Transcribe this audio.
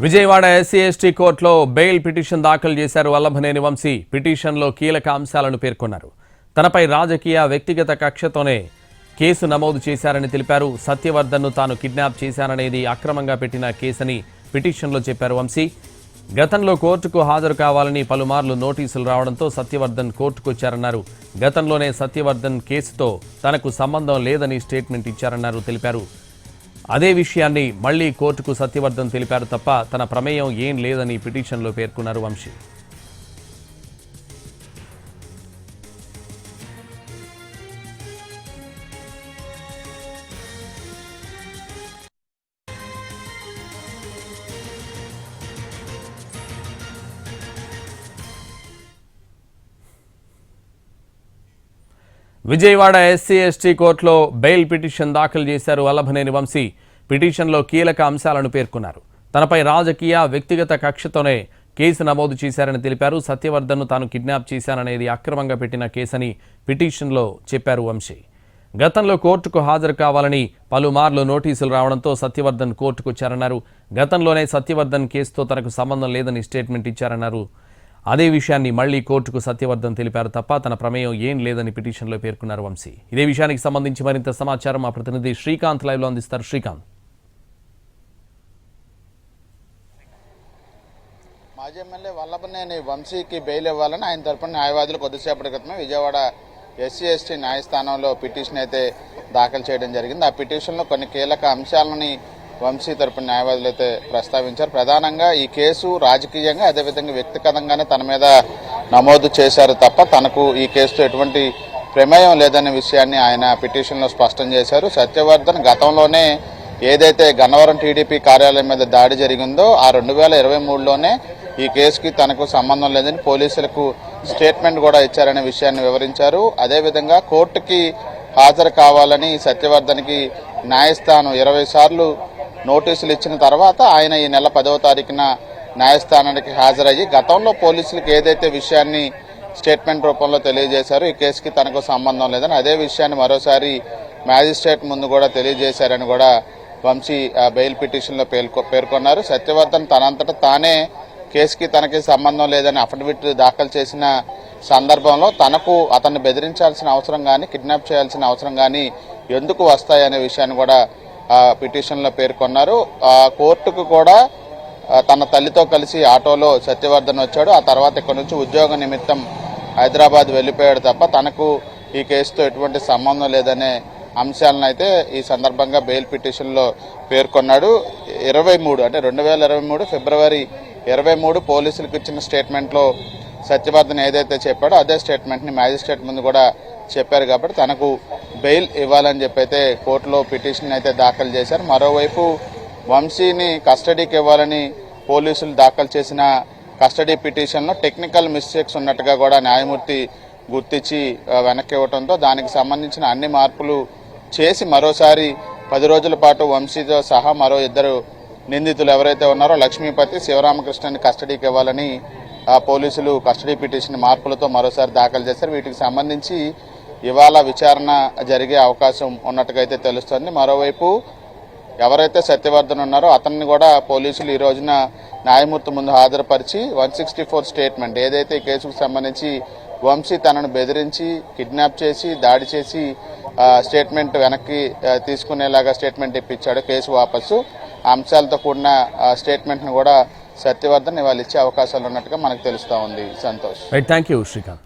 Vijayawada SC ST కోర్టులో bail petition దాఖలు చేశారు వల్లభనేని వంశీ. పిటిషన్లో కీలక అంశాలను పేర్కొన్నారు. తనపై రాజకీయ వ్యక్తిగత కక్షతోనే కేసు నమోదు చేశారని తెలిపారు. సత్యవర్ధన్ను తాను కిడ్నాప్ చేశాననేది అక్రమంగా పెట్టిన కేసని పిటిషన్లో చెప్పారు వంశీ. గతంలో కోర్టుకు హాజరు కావాలని పలుమార్లు నోటీసులు రావడంతో సత్యవర్ధన్ కోర్టుకొచ్చారన్నారు. గతంలోనే సత్యవర్ధన్ కేసుతో తనకు సంబంధం లేదని స్టేట్మెంట్ ఇచ్చారన్నారు తెలిపారు. అదే విషయాన్ని మళ్లీ కోర్టుకు సత్యవర్ధన్ తెలిపారు తప్ప తన ప్రమేయం ఏం లేదని పిటిషన్లో పేర్కొన్నారు వంశీ. విజయవాడ ఎస్సీ ఎస్టీ కోర్టులో బెయిల్ పిటిషన్ దాఖలు చేశారు వల్లభనేని వంశీ. పిటిషన్లో కీలక అంశాలను పేర్కొన్నారు. తనపై రాజకీయ వ్యక్తిగత కక్షతోనే కేసు నమోదు చేశారని తెలిపారు. సత్యవర్ధన్ను తాను కిడ్నాప్ చేశాననేది అక్రమంగా పెట్టిన కేసని పిటిషన్లో చెప్పారు వంశీ. గతంలో కోర్టుకు హాజరు కావాలని పలుమార్లు నోటీసులు రావడంతో సత్యవర్ధన్ కోర్టుకొచ్చారన్నారు. గతంలోనే సత్యవర్ధన్ కేసుతో తనకు సంబంధం లేదని స్టేట్మెంట్ ఇచ్చారన్నారు. అదే విషయాన్ని మళ్లీ కోర్టుకు సత్యవర్ధన్ తెలిపారు తప్ప తన ప్రమేయం ఏం లేదని పిటిషన్లో పేర్కొన్నారు వంశీ. ఇదే విషయానికి సంబంధించి మరింత సమాచారం మా ప్రతినిధి శ్రీకాంత్ లైవ్లో అందిస్తారు. శ్రీకాంత్. మాజీ ఎమ్మెల్యే వల్లభనేని వంశీకి బెయిల్ ఇవ్వాలని ఆయన తరపున న్యాయవాదులు కొద్దిసేపటి క్రితమే విజయవాడ ఎస్సీ ఎస్టీ న్యాయస్థానంలో పిటిషన్ అయితే దాఖలు చేయడం జరిగింది. ఆ పిటిషన్లో కొన్ని కీలక అంశాలని వంశీ తరపున న్యాయవాదులు అయితే ప్రస్తావించారు. ప్రధానంగా ఈ కేసు రాజకీయంగా అదేవిధంగా వ్యక్తిగతంగానే తన మీద నమోదు చేశారు తప్ప తనకు ఈ కేసుతో ఎటువంటి ప్రమేయం లేదనే విషయాన్ని ఆయన పిటిషన్లో స్పష్టం చేశారు. సత్యవర్ధన్ గతంలోనే ఏదైతే గన్నవరం టీడీపీ కార్యాలయం మీద దాడి జరిగిందో ఆ 2023లోనే ఈ కేసుకి తనకు సంబంధం లేదని పోలీసులకు స్టేట్మెంట్ కూడా ఇచ్చారనే విషయాన్ని వివరించారు. అదేవిధంగా కోర్టుకి హాజరు కావాలని సత్యవర్ధన్కి న్యాయస్థానం 20 సార్లు నోటీసులు ఇచ్చిన తర్వాత ఆయన ఈ నెల 10వ తారీఖున న్యాయస్థానానికి హాజరయ్యి గతంలో పోలీసులకు ఏదైతే విషయాన్ని స్టేట్మెంట్ రూపంలో తెలియజేశారో ఈ కేసుకి తనకు సంబంధం లేదని అదే విషయాన్ని మరోసారి మ్యాజిస్ట్రేట్ ముందు కూడా తెలియజేశారని కూడా వంశీ బెయిల్ పిటిషన్లో పేర్కొన్నారు. సత్యవర్ధన్ తనంతటా తానే కేసుకి తనకి సంబంధం లేదని అఫిడవిట్ దాఖలు చేసిన సందర్భంలో తనకు అతన్ని బెదిరించాల్సిన అవసరం కానీ కిడ్నాప్ చేయాల్సిన అవసరం కానీ ఎందుకు వస్తాయనే విషయాన్ని కూడా పిటిషన్లో పేర్కొన్నారు. కోర్టుకు కూడా తన తల్లితో కలిసి ఆటోలో సత్యవర్ధన్ వచ్చాడు. ఆ తర్వాత ఇక్కడ నుంచి ఉద్యోగ నిమిత్తం హైదరాబాద్ వెళ్ళిపోయాడు తప్ప తనకు ఈ కేసుతో ఎటువంటి సంబంధం లేదనే అంశాలను అయితే ఈ సందర్భంగా బెయిల్ పిటిషన్లో పేర్కొన్నాడు. 23 అంటే 2023 ఫిబ్రవరి 23 పోలీసులకు ఇచ్చిన స్టేట్మెంట్లో సత్యవర్ధన్ ఏదైతే చెప్పాడో అదే స్టేట్మెంట్ని మ్యాజిస్ట్రేట్ ముందు కూడా చెప్పారు కాబట్టి తనకు బెయిల్ ఇవ్వాలని చెప్పి అయితే కోర్టులో పిటిషన్ అయితే దాఖలు చేశారు. మరోవైపు వంశీని కస్టడీకి ఇవ్వాలని పోలీసులు దాఖలు చేసిన కస్టడీ పిటిషన్లో టెక్నికల్ మిస్టేక్స్ ఉన్నట్టుగా కూడా న్యాయమూర్తి గుర్తించి వెనక్కి ఇవ్వడంతో దానికి సంబంధించిన అన్ని మార్పులు చేసి మరోసారి 10 రోజుల పాటు వంశీతో సహా మరో 2 నిందితులు ఎవరైతే ఉన్నారో లక్ష్మీపతి, శివరామకృష్ణని కస్టడీకి ఇవ్వాలని పోలీసులు కస్టడీ పిటిషన్ మార్పులతో మరోసారి దాఖలు చేశారు. వీటికి సంబంధించి ఇవాళ విచారణ జరిగే అవకాశం ఉన్నట్టుగా అయితే తెలుస్తోంది. మరోవైపు ఎవరైతే సత్యవర్ధన్ ఉన్నారో అతన్ని కూడా పోలీసులు ఈ రోజున న్యాయమూర్తి ముందు హాజరుపరిచి 164 స్టేట్మెంట్ ఏదైతే ఈ కేసుకు సంబంధించి వంశీ తనను బెదిరించి కిడ్నాప్ చేసి దాడి చేసి స్టేట్మెంట్ వెనక్కి తీసుకునేలాగా స్టేట్మెంట్ ఇప్పించాడు కేసు వాపసు అంశాలతో కూడిన స్టేట్మెంట్ను కూడా సత్యవర్ధన్ ఇవాళ ఇచ్చే అవకాశాలు ఉన్నట్టుగా మనకు తెలుస్తూ ఉంది. సంతోష్. Thank you Srikanth.